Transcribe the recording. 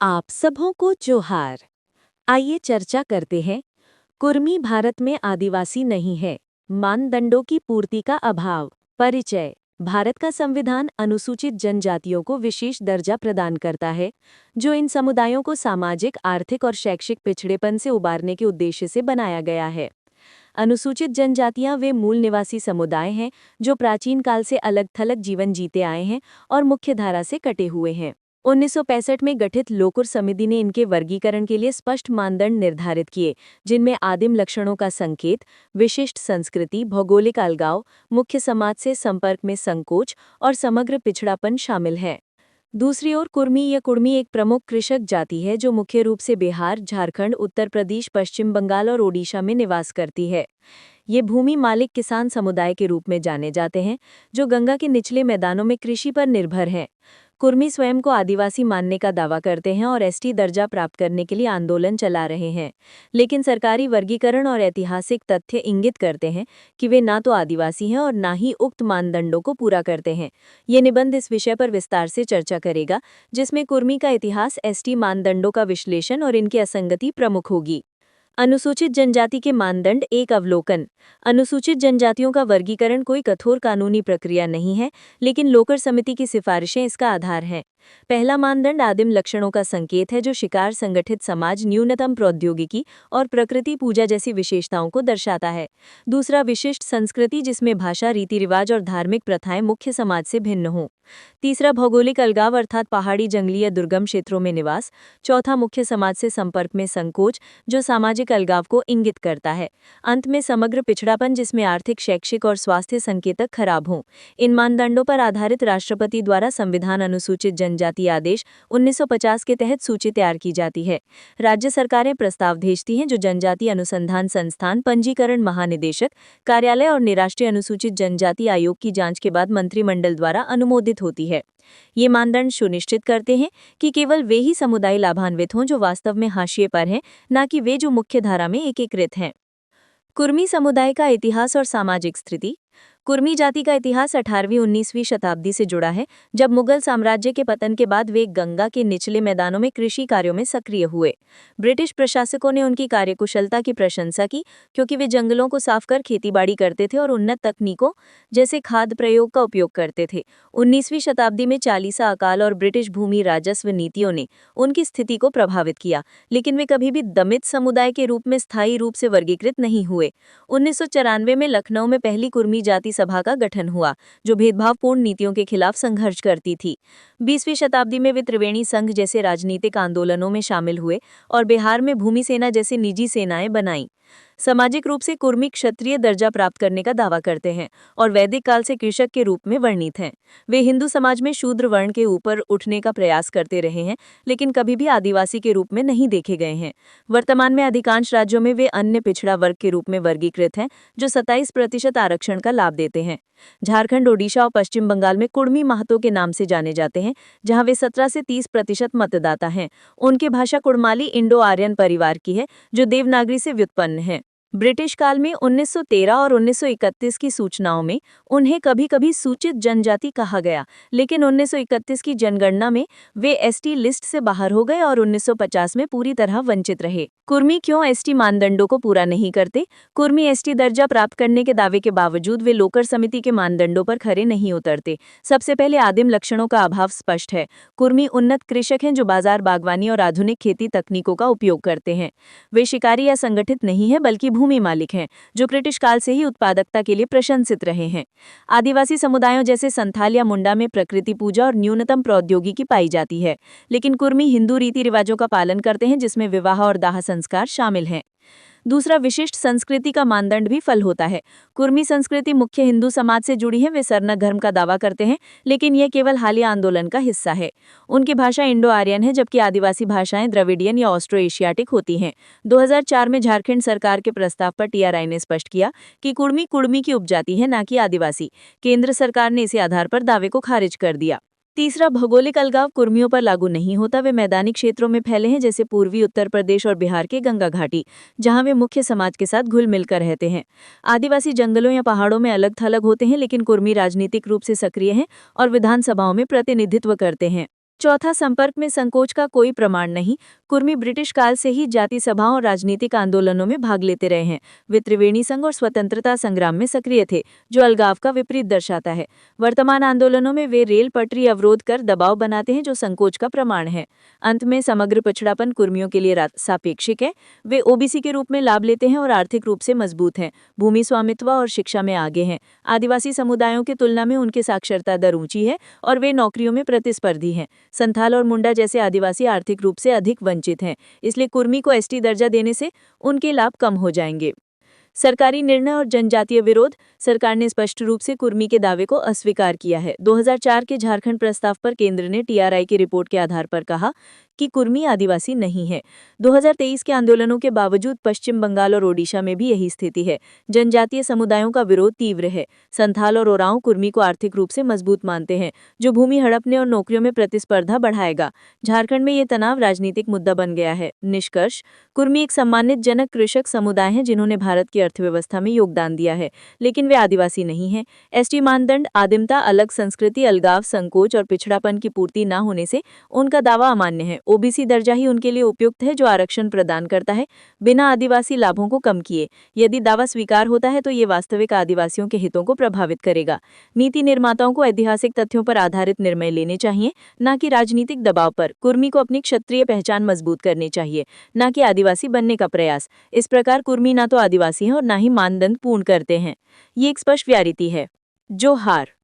आप सबों को जोहार। आइए चर्चा करते हैं। कुर्मी भारत में आदिवासी नहीं है। मानदंडों की पूर्ति का अभाव। परिचय। भारत का संविधान अनुसूचित जनजातियों को विशेष दर्जा प्रदान करता है, जो इन समुदायों को सामाजिक, आर्थिक और शैक्षिक पिछड़ेपन से उबारने के उद्देश्य से बनाया गया है। अनुसूचित जनजातियां वे मूल निवासी समुदाय हैं जो प्राचीन काल से अलग थलग जीवन जीते आए हैं और मुख्यधारा से कटे हुए हैं। 1965 में गठित लोकुर समिति ने इनके वर्गीकरण के लिए स्पष्ट मानदंड निर्धारित किए, जिनमें आदिम लक्षणों का संकेत, विशिष्ट संस्कृति, भौगोलिक अलगाव, मुख्य समाज से संपर्क में संकोच और समग्र पिछड़ापन शामिल है। दूसरी ओर कुर्मी या कुर्मी एक प्रमुख कृषक जाति है जो मुख्य रूप से बिहार, झारखंड, उत्तर प्रदेश, पश्चिम बंगाल और ओडिशा में निवास करती है। ये भूमि मालिक किसान समुदाय के रूप में जाने जाते हैं, जो गंगा के निचले मैदानों में कृषि पर निर्भर हैं। कुर्मी स्वयं को आदिवासी मानने का दावा करते हैं और एसटी दर्जा प्राप्त करने के लिए आंदोलन चला रहे हैं, लेकिन सरकारी वर्गीकरण और ऐतिहासिक तथ्य इंगित करते हैं कि वे ना तो आदिवासी हैं और ना ही उक्त मानदंडों को पूरा करते हैं। ये निबंध इस विषय पर विस्तार से चर्चा करेगा, जिसमें कुर्मी का इतिहास, एसटी मानदंडों का विश्लेषण और इनकी असंगति प्रमुख होगी। अनुसूचित जनजाति के मानदंड, एक अवलोकन। अनुसूचित जनजातियों का वर्गीकरण कोई कठोर कानूनी प्रक्रिया नहीं है, लेकिन लोकर समिति की सिफारिशें इसका आधार हैं। पहला मानदंड आदिम लक्षणों का संकेत है, जो शिकार, संगठित समाज, न्यूनतम प्रौद्योगिकी और प्रकृति पूजा जैसी विशेषताओं को दर्शाता है। दूसरा, विशिष्ट संस्कृति, जिसमें भाषा, रीति रिवाज और धार्मिक प्रथाएं मुख्य समाज से भिन्न हों। तीसरा, भौगोलिक अलगाव अर्थात पहाड़ी, जंगली या दुर्गम क्षेत्रों में निवास। चौथा, मुख्य समाज से संपर्क में संकोच, जो सामाजिक अलगाव को इंगित करता है। अंत में समग्र पिछड़ापन, जिसमें आर्थिक, शैक्षिक और स्वास्थ्य संकेतक खराब हों। इन मानदंडों पर आधारित राष्ट्रपति द्वारा संविधान अनुसूचित जनजाति आदेश 1950 के तहत सूची तैयार की जाती है। राज्य सरकारें प्रस्ताव भेजती हैं, जो जनजाति अनुसंधान संस्थान, पंजीकरण महानिदेशक कार्यालय और राष्ट्रीय अनुसूचित जनजाति आयोग की जांच के बाद मंत्रिमंडल द्वारा अनुमोदित होती है। ये मानदंड सुनिश्चित करते हैं कि केवल वे ही समुदाय लाभान्वित हों जो वास्तव में हाशिए पर हैं, न कि वे जो मुख्य धारा में एकीकृत हैं। कुर्मी समुदाय का इतिहास और सामाजिक स्थिति। कुर्मी जाति का इतिहास 18वीं-19वीं शताब्दी से जुड़ा है, जब मुगल साम्राज्य के पतन के बाद वे गंगा के निचले मैदानों में कृषि कार्यों में सक्रिय हुए। ब्रिटिश प्रशासकों ने उनकी कार्यकुशलता की प्रशंसा की, क्योंकि वे जंगलों को साफ कर खेतीबाड़ी करते थे और उन्नत तकनीकों जैसे खाद प्रयोग का उपयोग करते थे। 19वीं शताब्दी में चालीसा अकाल और ब्रिटिश भूमि राजस्व नीतियों ने उनकी स्थिति को प्रभावित किया, लेकिन वे कभी भी दमित समुदाय के रूप में स्थायी रूप से वर्गीकृत नहीं हुए। 1994 में लखनऊ में पहली कुर्मी जाति सभा का गठन हुआ, जो भेदभावपूर्ण नीतियों के खिलाफ संघर्ष करती थी। 20वीं शताब्दी में वे त्रिवेणी संघ जैसे राजनीतिक आंदोलनों में शामिल हुए और बिहार में भूमि सेना जैसी निजी सेनाएं बनाईं। सामाजिक रूप से कुर्मी क्षत्रिय दर्जा प्राप्त करने का दावा करते हैं और वैदिक काल से कृषक के रूप में वर्णित हैं। वे हिंदू समाज में शूद्र वर्ण के ऊपर उठने का प्रयास करते रहे हैं, लेकिन कभी भी आदिवासी के रूप में नहीं देखे गए हैं। वर्तमान में अधिकांश राज्यों में वे अन्य पिछड़ा वर्ग के रूप में वर्गीकृत हैं, जो 27% आरक्षण का लाभ देते हैं। झारखंड, ओडिशा और पश्चिम बंगाल में कुर्मी महतो के नाम से जाने जाते हैं, जहां वे 17 से 30% मतदाता हैं। उनकी भाषा कुड़माली इंडो आर्यन परिवार की है, जो देवनागरी से व्युत्पन्न है। ब्रिटिश काल में 1913 और 1931 की सूचनाओं में उन्हें कभी-कभी सूचित जनजाति कहा गया, लेकिन 1931 की जनगणना में वे एसटी लिस्ट से बाहर हो गए और 1950 में पूरी तरह वंचित रहे। कुर्मी क्यों एसटी मानदंडों को पूरा नहीं करते? कुर्मी एसटी दर्जा प्राप्त करने के दावे के बावजूद वे लोकर समिति के मानदंडों पर खरे नहीं उतरते। सबसे पहले आदिम लक्षणों का अभाव स्पष्ट है। कुर्मी उन्नत कृषक हैं जो बाजार, बागवानी और आधुनिक खेती तकनीकों का उपयोग करते हैं। वे शिकारी या संगठित नहीं है, बल्कि भूमि मालिक हैं, जो ब्रिटिश काल से ही उत्पादकता के लिए प्रशंसित रहे हैं। आदिवासी समुदायों जैसे संथाल या मुंडा में प्रकृति पूजा और न्यूनतम प्रौद्योगिकी पाई जाती है, लेकिन कुर्मी हिंदू रीति रिवाजों का पालन करते हैं, जिसमें विवाह और दाह संस्कार शामिल हैं। दूसरा, विशिष्ट संस्कृति का मानदंड भी फल होता है। कुर्मी संस्कृति मुख्य हिंदू समाज से जुड़ी है। वे सरना धर्म का दावा करते हैं, लेकिन यह केवल हालिया आंदोलन का हिस्सा है। उनकी भाषा इंडो आर्यन है, जबकि आदिवासी भाषाएं द्रविडियन या ऑस्ट्रो एशियाटिक होती हैं। 2004 में झारखंड सरकार के प्रस्ताव पर टीआरआई ने स्पष्ट किया कि कुर्मी कुर्मी की उपजाति है, न कि आदिवासी। केंद्र सरकार ने इसी आधार पर दावे को खारिज कर दिया। तीसरा, भौगोलिक अलगाव कुर्मियों पर लागू नहीं होता। वे मैदानी क्षेत्रों में फैले हैं, जैसे पूर्वी उत्तर प्रदेश और बिहार के गंगा घाटी, जहां वे मुख्य समाज के साथ घुल मिलकर रहते हैं। आदिवासी जंगलों या पहाड़ों में अलग थलग होते हैं, लेकिन कुर्मी राजनीतिक रूप से सक्रिय हैं और विधानसभाओं में प्रतिनिधित्व करते हैं। चौथा, संपर्क में संकोच का कोई प्रमाण नहीं। कुर्मी ब्रिटिश काल से ही जाति सभाओं और राजनीतिक आंदोलनों में भाग लेते रहे हैं। वे त्रिवेणी संघ और स्वतंत्रता संग्राम में सक्रिय थे, जो अलगाव का विपरीत दर्शाता है। वर्तमान आंदोलनों में वे रेल पटरी अवरोध कर दबाव बनाते हैं, जो संकोच का प्रमाण है। अंत में, समग्र पिछड़ापन कुर्मियों के लिए सापेक्षिक है। वे ओबीसी के रूप में लाभ लेते हैं और आर्थिक रूप से मजबूत हैं। भूमि स्वामित्व और शिक्षा में आगे हैं। आदिवासी समुदायों की तुलना में उनकी साक्षरता दर ऊंची है और वे नौकरियों में प्रतिस्पर्धी हैं। संथाल और मुंडा जैसे आदिवासी आर्थिक रूप से अधिक वंचित हैं, इसलिए कुर्मी को एसटी दर्जा देने से उनके लाभ कम हो जाएंगे। सरकारी निर्णय और जनजातीय विरोध। सरकार ने स्पष्ट रूप से कुर्मी के दावे को अस्वीकार किया है। 2004 के झारखंड प्रस्ताव पर केंद्र ने टीआरआई की रिपोर्ट के आधार पर कहा कि कुर्मी आदिवासी नहीं है। 2023 के आंदोलनों के बावजूद पश्चिम बंगाल और ओडिशा में भी यही स्थिति है। जनजातीय समुदायों का विरोध तीव्र है। संथाल और ओरांव कुर्मी को आर्थिक रूप से मजबूत मानते हैं, जो भूमि हड़पने और नौकरियों में प्रतिस्पर्धा बढ़ाएगा। झारखंड में ये तनाव राजनीतिक मुद्दा बन गया है। निष्कर्ष, कुर्मी एक सम्मानित जनक कृषक समुदाय है, जिन्होंने भारत की अर्थव्यवस्था में योगदान दिया है, लेकिन वे आदिवासी नहीं हैं। एसटी मानदंड, आदिमता, अलग संस्कृति, अलगाव, संकोच और पिछड़ापन की पूर्ति न होने से उनका दावा अमान्य है। ओबीसी दर्जा ही उनके लिए उपयुक्त है, जो आरक्षण प्रदान करता है, बिना आदिवासी लाभों को कम किए। यदि दावा स्वीकार होता है तो ये वास्तविक आदिवासियों के हितों को प्रभावित करेगा। नीति निर्माताओं को ऐतिहासिक तथ्यों पर आधारित निर्णय लेने चाहिए, न कि राजनीतिक दबाव पर। कुर्मी को अपनी क्षत्रिय पहचान मजबूत करनी चाहिए, न कि आदिवासी बनने का प्रयास। इस प्रकार कुर्मी ना तो आदिवासी हैं और न ही मानदंड पूर्ण करते हैं। ये एक स्पष्ट व्यारिटी है। जोहार।